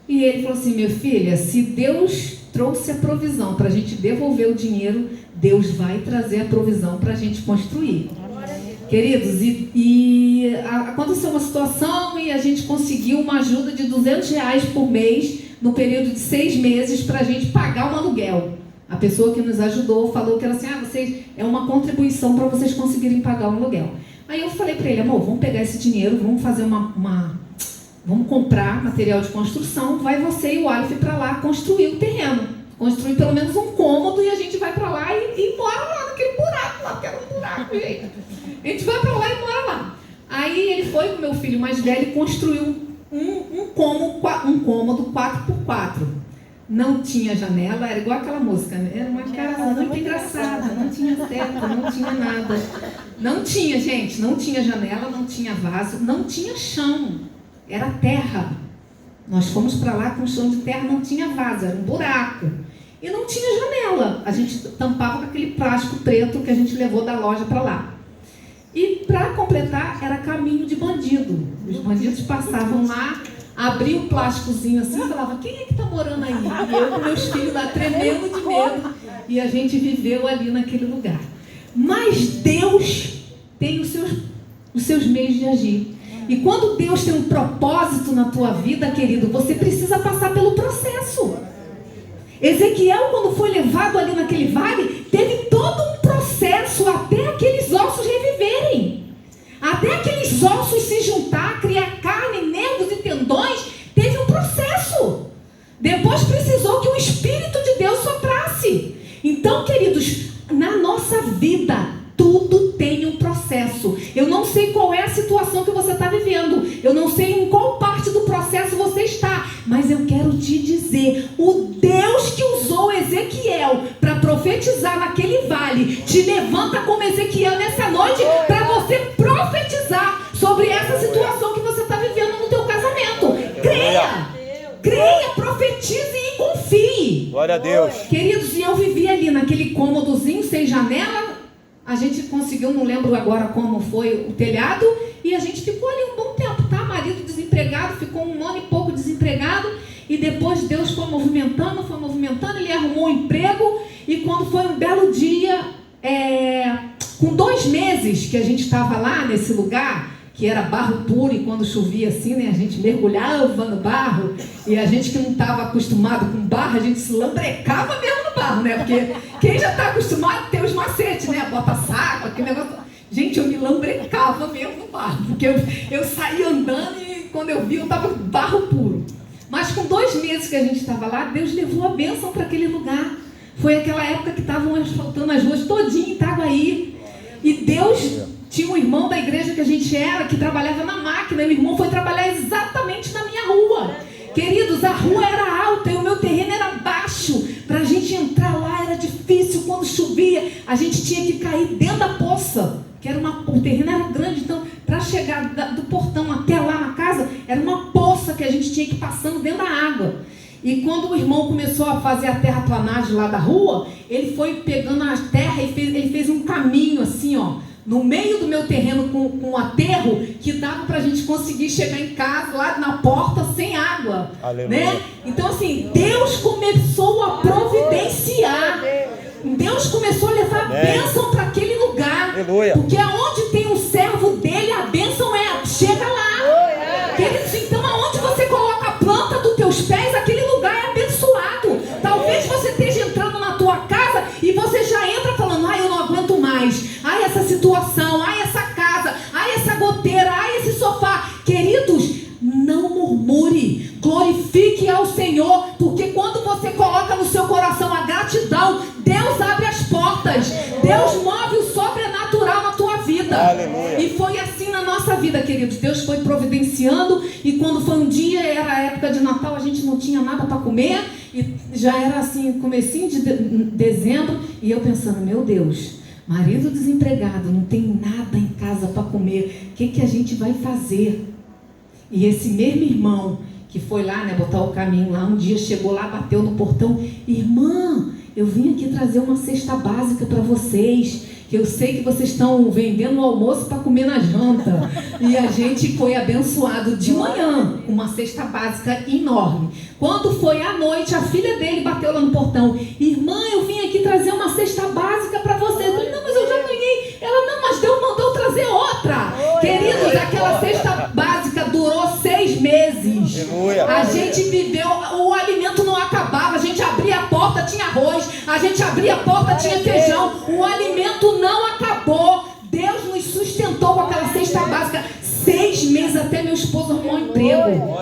E ele falou assim, minha filha, se Deus trouxe a provisão para a gente devolver o dinheiro, Deus vai trazer a provisão para a gente construir. Queridos, aconteceu uma situação e a gente conseguiu uma ajuda de R$200 por mês no período de 6 meses para a gente pagar um aluguel. A pessoa que nos ajudou falou que era assim, é uma contribuição para vocês conseguirem pagar o aluguel. Aí eu falei para ele, amor, vamos pegar esse dinheiro, vamos fazer vamos comprar material de construção, vai você e o Aleph para lá construir o terreno. Construir pelo menos um cômodo e a gente vai para lá e mora lá naquele buraco lá, porque era um buraco, gente. A gente vai para lá e mora lá. Aí ele foi com o meu filho mais velho e construiu um cômodo 4x4. Não tinha janela, era igual aquela música, né? Era uma casa muito engraçada, não tinha teto, não tinha nada. Não tinha, gente, não tinha janela, não tinha vaso, não tinha chão, era terra. Nós fomos para lá com chão de terra, não tinha vaso, era um buraco. E não tinha janela, a gente tampava com aquele plástico preto que a gente levou da loja para lá. E para completar, era caminho de bandido. Os bandidos passavam lá, abriam o plásticozinho assim e falavam, quem é que está morando aí? E eu com meus filhos lá tremendo de medo. E a gente viveu ali naquele lugar. Mas Deus tem os seus meios de agir. E quando Deus tem um propósito na tua vida, querido, você precisa passar pelo processo. Ezequiel, quando foi levado ali naquele vale, teve todo um processo até aqueles ossos reviverem. Até aqueles ossos se juntar, criar carne, nervos e tendões, teve um processo. Depois precisou que o Espírito de Deus soprasse. Então, queridos, na nossa vida, tudo tem um processo. Eu não sei qual é a situação que você está vivendo. Eu não sei em qual parte do processo você está. Mas eu quero te dizer, o Deus que usou Ezequiel para profetizar naquele vale, te levanta como Ezequiel nessa noite para você profetizar sobre essa situação que você está vivendo no teu casamento. Creia, profetize e confie. Glória a Deus. Queridos, e eu vivi ali naquele cômodozinho sem janela. A gente conseguiu, não lembro agora como foi o telhado, e a gente ficou ali um bom tempo, tá? Marido desempregado, ficou 1 ano e pouco desempregado, e depois Deus foi movimentando, ele arrumou um emprego, e quando foi um belo dia, com 2 meses que a gente estava lá nesse lugar, que era barro puro, e quando chovia assim, né, a gente mergulhava no barro, e a gente que não estava acostumado com barro, a gente se lambrecava mesmo no barro, né, porque quem já está acostumado tem os macetes, né, bota saco, aquele negócio. Gente, eu me lambrecava mesmo no barro, porque eu saía andando e quando eu vi eu estava barro puro. Mas com 2 meses que a gente estava lá, Deus levou a bênção para aquele lugar. Foi aquela época que estavam asfaltando as ruas todinho em Itaguaí, e Deus... Tinha um irmão da igreja que a gente era, que trabalhava na máquina, e o irmão foi trabalhar exatamente na minha rua. Queridos, a rua era alta e o meu terreno era baixo. Para a gente entrar lá era difícil, quando chovia, a gente tinha que cair dentro da poça, que era o terreno era grande, então para chegar do portão até lá na casa, era uma poça que a gente tinha que ir passando dentro da água. E quando o irmão começou a fazer a terraplanagem lá da rua, ele foi pegando a terra e ele fez um caminho assim, ó, no meio do meu terreno com um aterro que dava para a gente conseguir chegar em casa, lá na porta, sem água. Né? Então, assim, Deus começou a providenciar. Deus começou a levar a bênção para aquele lugar. Aleluia. Porque aonde tem um servo dele, a bênção chega lá. Queridos, então aonde você coloca a planta dos teus pés, aquele lugar é abençoado. Talvez você esteja entrando na tua casa e você já entra falando, eu não aguento mais. Essa situação, essa casa, essa goteira, esse sofá. Queridos, não murmure, glorifique ao Senhor, porque quando você coloca no seu coração a gratidão, Deus abre as portas. não tinha nada para comer, e já era assim, comecinho de dezembro, e eu pensando, meu Deus, marido desempregado, não tem nada em casa para comer, o que a gente vai fazer? E esse mesmo irmão, que foi lá, né, botar o caminho lá, um dia chegou lá, bateu no portão, irmã, eu vim aqui trazer uma cesta básica para vocês, que eu sei que vocês estão vendendo o almoço para comer na janta. E a gente foi abençoado de manhã, com uma cesta básica enorme. Quando foi à noite, a filha dele bateu lá no portão, irmã, eu vim aqui trazer uma cesta básica para vocês. Eu falei, não, mas eu já ganhei. Ela, não, mas Deus mandou trazer outra. Queridos, aquela cesta básica durou 6 meses. A gente viveu, o alimento não acabava, a gente abria a porta, tinha arroz, a gente abria a porta, tinha feijão, o alimento não acabou. Deus nos sustentou com aquela cesta básica 6 meses até meu esposo arrumar um emprego.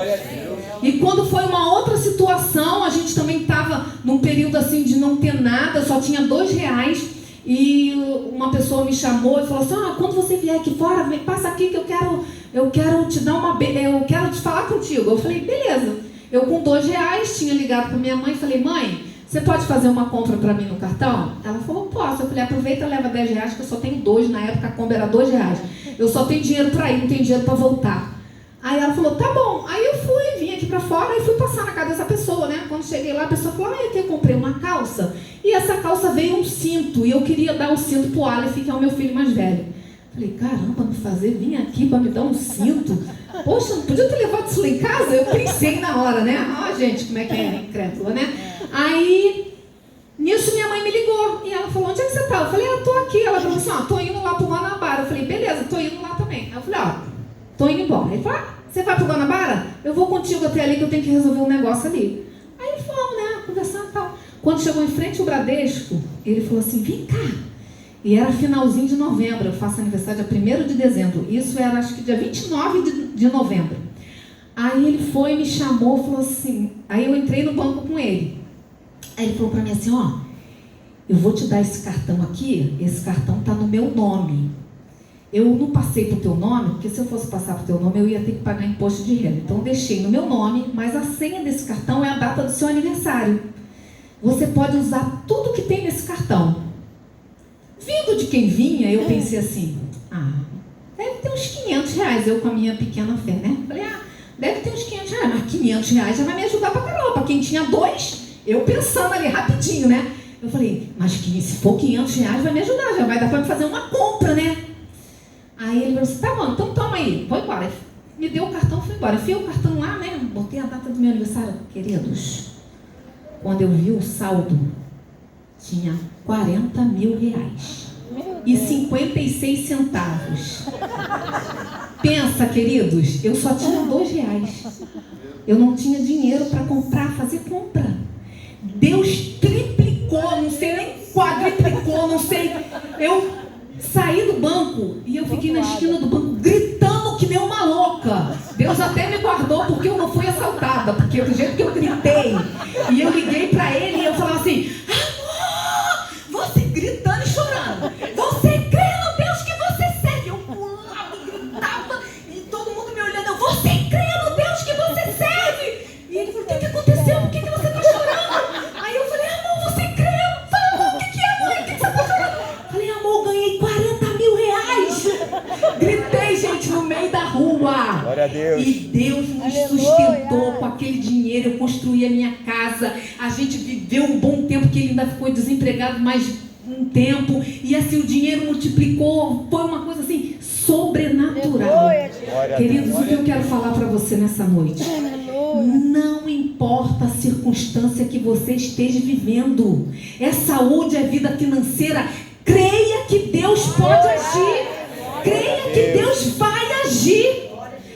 E quando foi uma outra situação, a gente também estava num período assim de não ter nada, só tinha R$2, e uma pessoa me chamou e falou assim, quando você vier aqui fora, passa aqui que eu quero te dar eu quero te falar contigo. Eu falei, beleza. Eu com R$2 tinha ligado para minha mãe e falei, mãe, você pode fazer uma compra para mim no cartão? Ela falou, posso. Eu falei, aproveita e leva R$10, que eu só tenho 2, na época a compra era R$2. Eu só tenho dinheiro para ir, não tenho dinheiro para voltar. Aí ela falou, tá bom. Aí eu fui, vim aqui para fora e fui passar na casa dessa pessoa, né? Quando cheguei lá, a pessoa falou, eu comprei uma calça, e essa calça veio um cinto, e eu queria dar um cinto pro Aleph, que é o meu filho mais velho. Falei, caramba, vim aqui para me dar um cinto? Poxa, não podia ter levado isso lá em casa? Eu pensei na hora, né? Gente, como é que é incrédula, né? Aí, nisso minha mãe me ligou, e ela falou, onde é que você tá? Eu falei, tô aqui. Ela falou assim, tô indo lá pro Guanabara. Eu falei, beleza, tô indo lá também. Aí eu falei, tô indo embora. Ele falou, você vai pro Guanabara? Eu vou contigo até ali que eu tenho que resolver um negócio ali. Aí fomos, né, conversando e tal. Quando chegou em frente ao Bradesco, ele falou assim, vem cá. E era finalzinho de novembro, eu faço aniversário dia 1º de dezembro. Isso era, acho que dia 29 de novembro. Aí ele foi, me chamou, falou assim, aí eu entrei no banco com ele. Aí ele falou pra mim assim, eu vou te dar esse cartão aqui, esse cartão tá no meu nome. Eu não passei pro teu nome, porque se eu fosse passar pro teu nome, eu ia ter que pagar imposto de renda. Então eu deixei no meu nome, mas a senha desse cartão é a data do seu aniversário. Você pode usar tudo que tem nesse cartão. Vindo de quem vinha, eu pensei assim, deve ter uns R$500, eu com a minha pequena fé, né? Falei, deve ter uns R$500, mas R$500 já vai me ajudar pra caramba. Pra quem tinha 2, eu pensando ali rapidinho, né? Eu falei, mas se for R$500 vai me ajudar, já vai dar pra me fazer uma compra, né? Aí ele falou assim, tá bom, então toma aí, vou embora. Me deu o cartão, fui embora. Enfiei o cartão lá, né? Botei a data do meu aniversário. Queridos, quando eu vi o saldo, tinha R$40 mil e 56 centavos. Pensa, queridos, eu só tinha R$2. Eu não tinha dinheiro para comprar, fazer compra. Deus triplicou, não sei nem quadriplicou, não sei. Eu saí do banco e eu fiquei na esquina do banco gritando que nem uma louca. Deus até me guardou porque eu não fui assaltada, porque do jeito que eu gritei. E eu liguei para ele e eu falava assim, você gritando e chorando, você crê no Deus que você serve? Eu pulava e gritava e todo mundo me olhando, você crê no Deus que você serve? E ele falou, o que aconteceu? Por que você está chorando? Aí eu falei, amor, você crê? Eu falei, amor, o que é, mãe? Por que você está chorando? Eu falei, amor, eu ganhei R$40 mil. Gritei, gente, no meio da rua. Glória a Deus. E Deus nos sustentou com aquele dinheiro. Eu construí a minha casa. A gente viveu um bom tempo, que ele ainda ficou desempregado mais um tempo. E assim, o dinheiro multiplicou. Foi uma coisa assim, sobrenatural. Queridos, o que eu quero falar para você nessa noite? Não importa a circunstância que você esteja vivendo. É saúde, é vida financeira. Creia que Deus pode agir. Creia que Deus vai agir.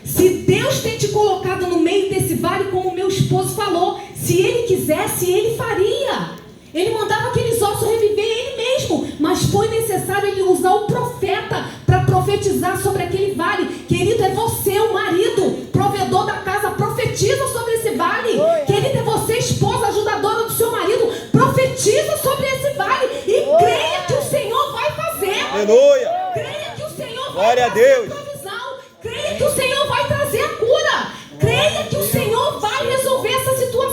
Se Deus tem te colocado no meio desse vale, como meu esposo falou, se Ele quisesse, Ele faria. Ele mandava aqueles ossos reviver Ele mesmo, mas foi necessário Ele usar o profeta para profetizar sobre aquele vale. Querido, é você, o marido, provedor da casa, profetiza sobre esse vale. Querido, é você, esposa, ajudadora do seu marido, profetiza sobre esse vale e creia que o Senhor vai fazer. Aleluia. Creia que o Senhor vai Glória a trazer a Deus. provisão. Creia que o Senhor vai trazer a cura. Creia que o Senhor vai resolver essa situação.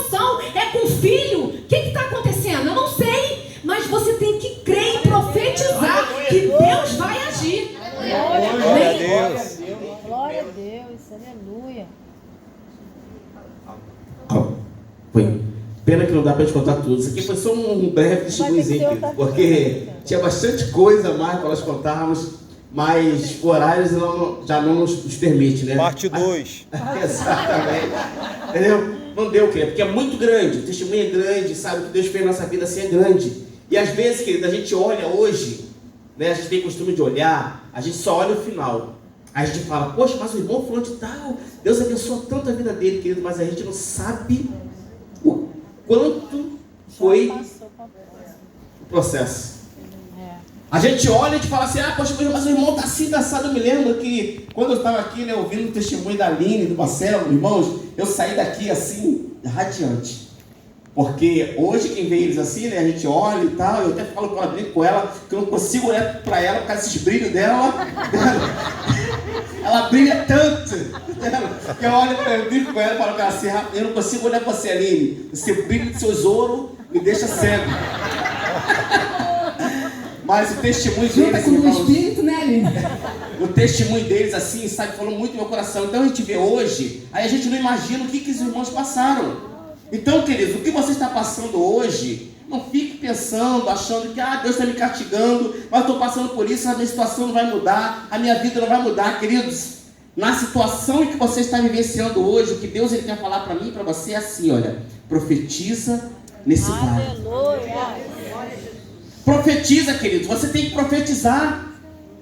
filho, o que está acontecendo? Eu não sei, mas você tem que crer e profetizar que Deus vai agir. Glória a Deus. Glória a Deus, aleluia. Foi. Pena que não dá para te contar tudo. Isso aqui foi só um breve testemunhozinho, porque tinha bastante coisa mais para nós contarmos, mas o horário já não nos permite, né? Parte 2. Exatamente. Entendeu? Não deu, querido, porque é muito grande. O testemunho é grande, sabe? O que Deus fez na nossa vida assim é grande. E às vezes, querido, a gente olha hoje, né? A gente tem costume de olhar, a gente só olha o final. Aí a gente fala, poxa, mas o irmão falou de tal, Deus abençoou tanto a vida dele, querido, mas a gente não sabe o quanto foi o processo. A gente olha e a gente fala assim, poxa, mas o irmão está assim, assado. Eu me lembro que quando eu estava aqui, né, ouvindo o testemunho da Aline, do Marcelo, irmãos, eu saí daqui assim, radiante. Porque hoje quem vê eles assim, né, a gente olha e tal, eu até falo com ela, brinco com ela, que eu não consigo olhar para ela por causa desses brilhos dela. Ela brilha tanto, que eu olho para ela, eu brinco com ela e falo assim, eu não consigo olhar para você, Aline, esse brilho dos seus ouros me deixa cego. Mas o testemunho deles, com o espírito, né, Aline? O testemunho deles, assim, sabe, falou muito no meu coração. Então a gente vê hoje, aí a gente não imagina o que os irmãos passaram. Então, queridos, o que você está passando hoje, não fique pensando, achando que Deus está me castigando, mas eu estou passando por isso, a minha situação não vai mudar, a minha vida não vai mudar, queridos. Na situação em que você está vivenciando hoje, o que Deus ele quer falar para mim e para você é assim, olha, profetiza nesse vale. Aleluia. Profetiza, queridos, você tem que profetizar.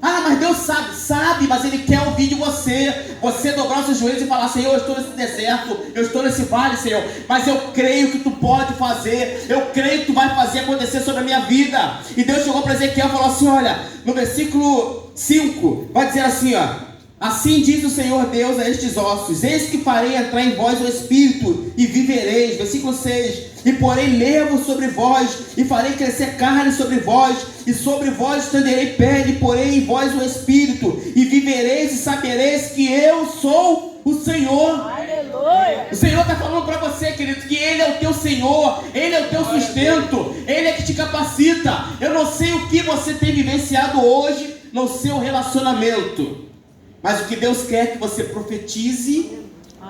Mas Deus sabe, mas Ele quer ouvir de você. Você dobrar os seus joelhos e falar, Senhor, eu estou nesse deserto, eu estou nesse vale, Senhor, mas eu creio que Tu pode fazer, eu creio que Tu vai fazer acontecer sobre a minha vida. E Deus chegou para Ezequiel e falou assim, olha, no versículo 5, vai dizer assim, assim diz o Senhor Deus a estes ossos, eis que farei entrar em vós o Espírito e vivereis. Versículo 6, e porei nervos sobre vós, e farei crescer carne sobre vós, e sobre vós estenderei pele, e porei em vós o Espírito, e vivereis e sabereis que eu sou o Senhor. Aleluia. O Senhor está falando para você, querido, que Ele é o teu Senhor, Ele é o teu sustento, Ele é que te capacita. Eu não sei o que você tem vivenciado hoje no seu relacionamento, mas o que Deus quer é que você profetize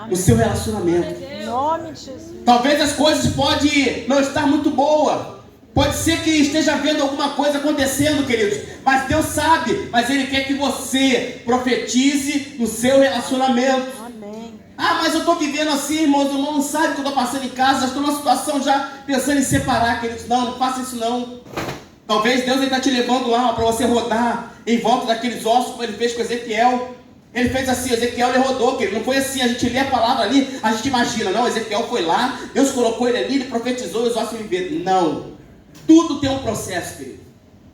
no seu relacionamento. Em nome de Jesus. Talvez as coisas podem não estar muito boas. Pode ser que esteja vendo alguma coisa acontecendo, queridos. Mas Deus sabe. Mas Ele quer que você profetize no seu relacionamento. Amém. Mas eu estou vivendo assim, irmãos. Eu não sabe o que eu estou passando em casa. Estou numa situação já pensando em separar, queridos. Não faça isso não. Talvez Deus está te levando lá para você rodar em volta daqueles ossos, como Ele fez com Ezequiel. Ele fez assim, Ezequiel ele rodou, que não foi assim, a gente lê a palavra ali, a gente imagina, não, Ezequiel foi lá, Deus colocou ele ali, ele profetizou e os ossos viveram. Não, tudo tem um processo, querido.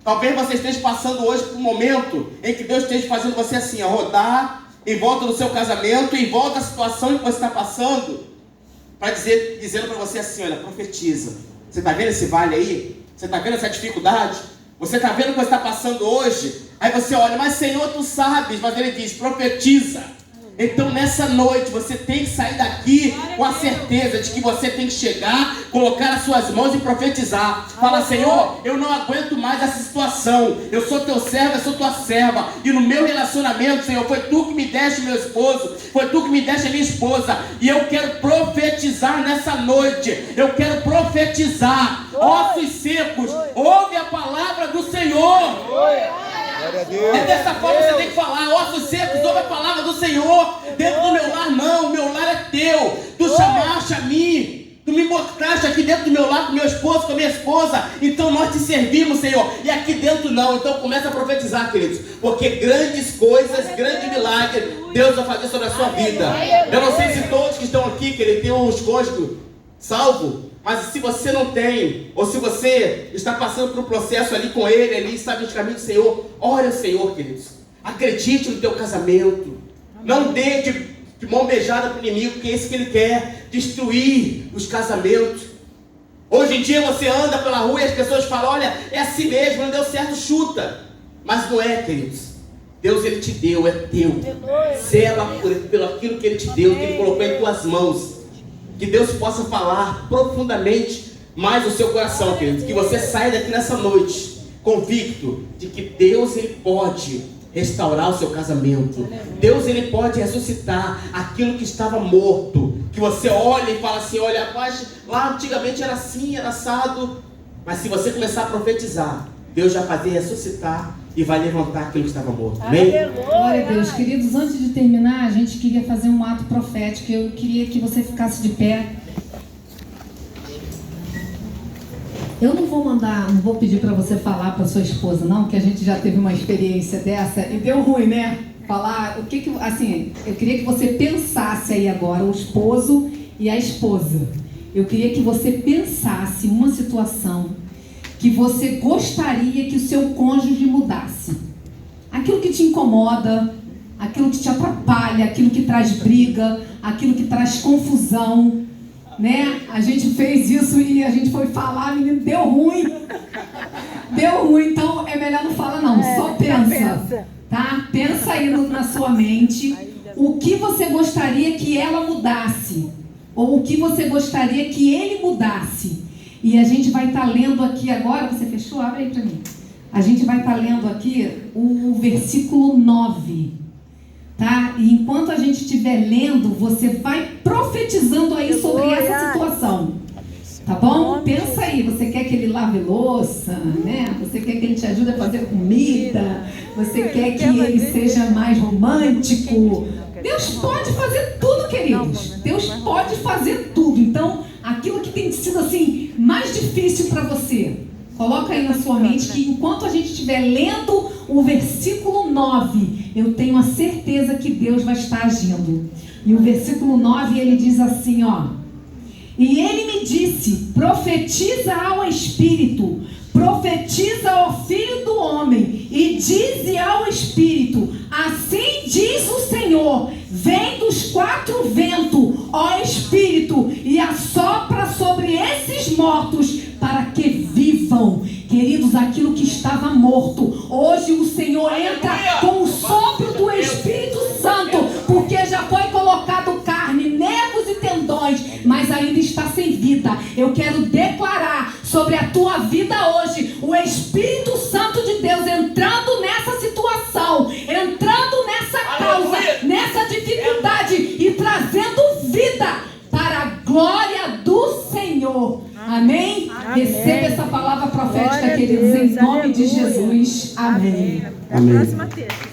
Talvez você esteja passando hoje por um momento em que Deus esteja fazendo você assim, rodar em volta do seu casamento, em volta da situação que você está passando, para dizendo para você assim, olha, profetiza. Você está vendo esse vale aí? Você está vendo essa dificuldade? Você está vendo o que você está passando hoje? Aí você olha, mas Senhor, Tu sabes, mas Ele diz, profetiza. Então nessa noite você tem que sair daqui com a certeza de que você tem que chegar, colocar as suas mãos e profetizar. Fala, Senhor, eu não aguento mais essa situação. Eu sou Teu servo, eu sou Tua serva. E no meu relacionamento, Senhor, foi Tu que me deste meu esposo, foi Tu que me deste a minha esposa. E eu quero profetizar nessa noite. Eu quero profetizar. Ossos secos, ouve a palavra do Senhor. É dessa forma que você tem que falar. Ossos secos, ouve a palavra do Senhor. Dentro do meu lar não, o meu lar é Teu. Tu chamaste a mim, Tu me mostraste aqui dentro do meu lar com meu esposo, com a minha esposa. Então nós te servimos, Senhor. E aqui dentro não. Então começa a profetizar, queridos, porque grandes coisas, grande milagre Deus vai fazer sobre a sua vida. Eu não sei se todos que estão aqui, queridos, têm os cônjuges salvo. Mas se você não tem, ou se você está passando por um processo ali com ele, ali, sabe, de caminho do Senhor, ore ao Senhor, queridos. Acredite no teu casamento. Não dê de mão beijada para o inimigo, porque é isso que ele quer, destruir os casamentos. Hoje em dia você anda pela rua e as pessoas falam, olha, é assim mesmo, não deu certo, chuta. Mas não é, queridos. Deus, Ele te deu, é teu. Zela por aquilo que Ele te deu, que Ele colocou em tuas mãos. Que Deus possa falar profundamente mais no seu coração, querido. Que você saia daqui nessa noite convicto de que Deus, Ele pode restaurar o seu casamento. Deus, Ele pode ressuscitar aquilo que estava morto. Que você olha e fala assim, olha, rapaz, lá antigamente era assim, era assado. Mas se você começar a profetizar, Deus já fazia ressuscitar e vai levantar aquilo que estava morto. Amém? Glória a Deus. Queridos, antes de terminar, a gente queria fazer um ato profético. Eu queria que você ficasse de pé. Eu não vou pedir para você falar para sua esposa, não, que a gente já teve uma experiência dessa e deu ruim, né? Falar, assim, eu queria que você pensasse aí agora, o esposo e a esposa. Eu queria que você pensasse uma situação que você gostaria que o seu cônjuge mudasse. Aquilo que te incomoda, aquilo que te atrapalha, aquilo que traz briga, aquilo que traz confusão. Né? A gente fez isso e a gente foi falar, menino, deu ruim. Deu ruim, então é melhor não falar não, só pensa. Tá? Pensa aí na sua mente o que você gostaria que ela mudasse, ou o que você gostaria que ele mudasse. E a gente vai estar lendo aqui agora, você fechou? Abre aí para mim. A gente vai estar lendo aqui o versículo 9. Tá? E enquanto a gente estiver lendo, você vai profetizando aí sobre essa situação. Tá bom? Pensa aí, você quer que ele lave louça, né? Você quer que ele te ajude a fazer comida? Você quer que ele seja mais romântico? Deus pode fazer tudo, queridos. Deus pode fazer tudo. Então, aquilo que tem sido assim mais difícil para você, coloca aí na sua mente que enquanto a gente estiver lendo o versículo 9, eu tenho a certeza que Deus vai estar agindo. E o versículo 9, ele diz assim, ó. E ele me disse, profetiza ao Espírito, profetiza ao Filho do Homem, e dize ao Espírito, assim diz o Senhor, vem dos quatro ventos, ó Espírito, e assopra sobre esses mortos, para que vivam. Queridos, aquilo que estava morto, hoje o Senhor entra com o sopro do Espírito Santo, porque já foi colocado carne, nervos e tendões, mas ainda está sem vida. Eu quero declarar sobre a tua vida hoje, o Espírito Santo de Deus entrando nessa situação, entrando nessa causa, nessa dificuldade e trazendo vida para a glória do Senhor. Amém? Amém. Receba essa palavra profética, queridos, em nome de Jesus. Amém. Amém. A próxima terça.